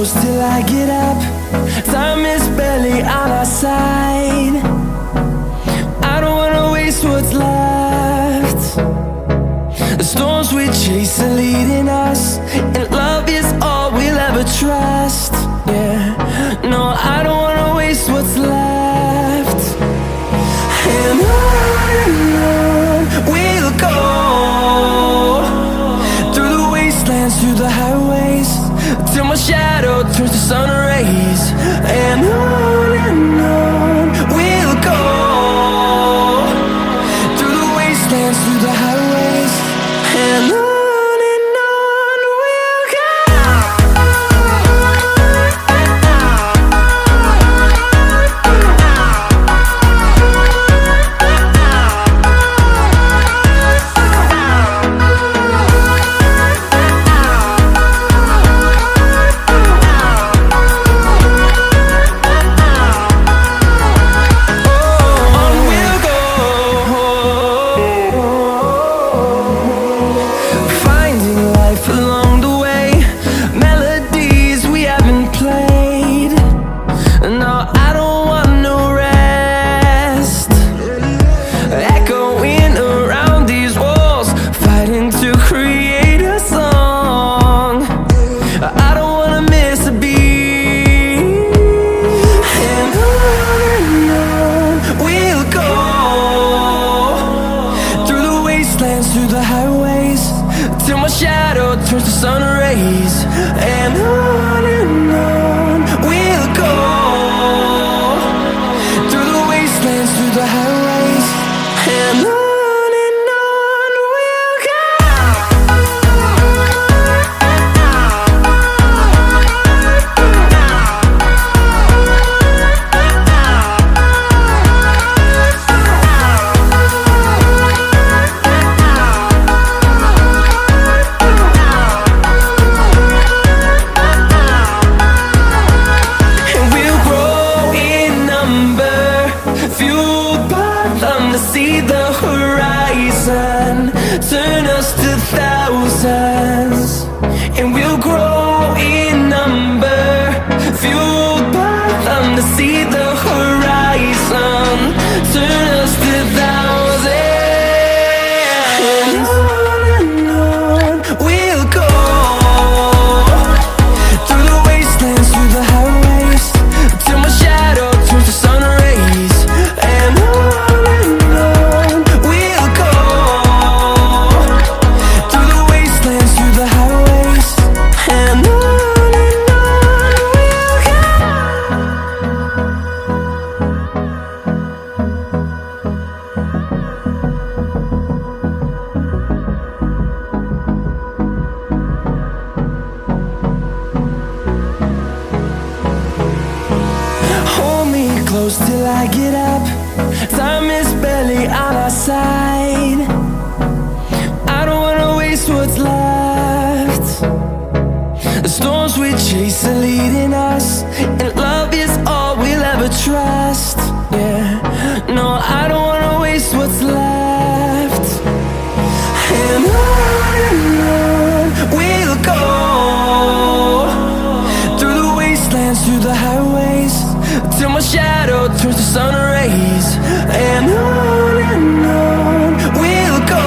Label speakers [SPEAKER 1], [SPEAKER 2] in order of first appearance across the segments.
[SPEAKER 1] close till I get up. Time is barely on our side. I don't wanna waste what's left. The storms we chase are leading us, and love is all we'll ever trust. Yeah, no, I don't wanna waste what's left. And on we'll go, through the wastelands, through the highways, till my shadow turns to sun rays. And on we'll go, through the wastelands, through the highways, and on we'll go. Through the highways, till my shadow turns to sun rays. And on we'll go, through the wastelands, through the highways, and on we'll go. See the horizon, turn us to thousands, and we'll grow in number, fueled by them. To see the horizon, turn us to thousands, and on we'll go, through the wastelands, through the highways, till my shadow turns to sun rays. And close till I get up. Time is barely on our side. I don't wanna waste what's left. The storms we chase are leading us, and love is all we'll ever trust. Yeah, no, I don't wanna waste what's left. And on we'll go, through the wastelands, through the highways, till my shadow turns to sun rays. And on we'll go,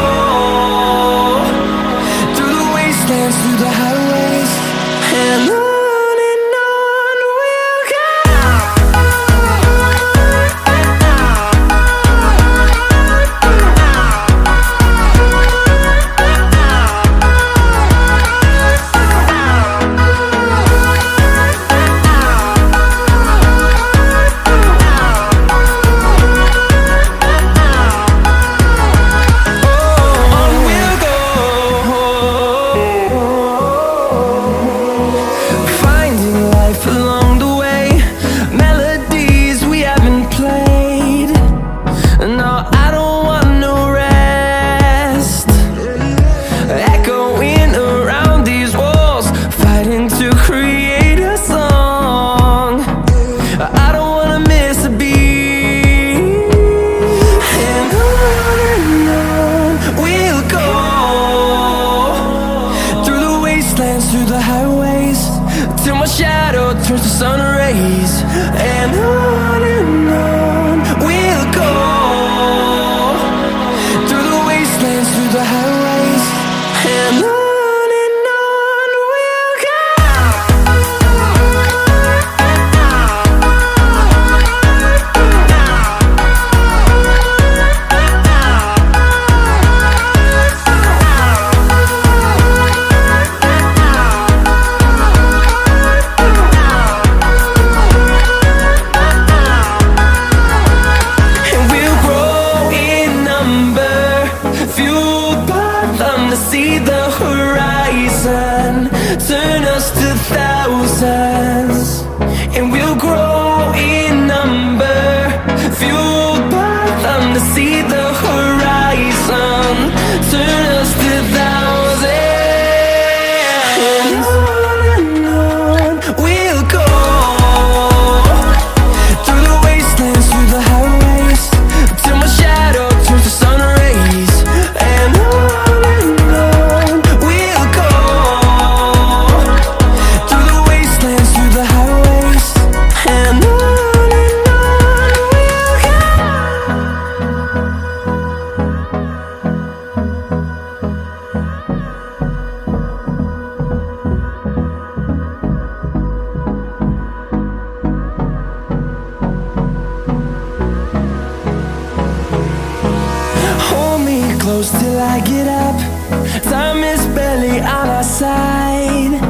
[SPEAKER 1] through the wastelands, through the highways, and on. And on we'll go, through the wastelands, through the highways, and on we'll go. And we'll grow in number, fueled by them to see the horizon, turn us to thousands. And we'll grow in number, fueled by them to see the horizon, turn us to thousands. And on we'll go, through the wastelands, through the highways, till my shadow turns to sun rays. And on we'll go, through the wastelands, through the highways, and on we'll go. Hold me close till I get up. Time is barely on our side.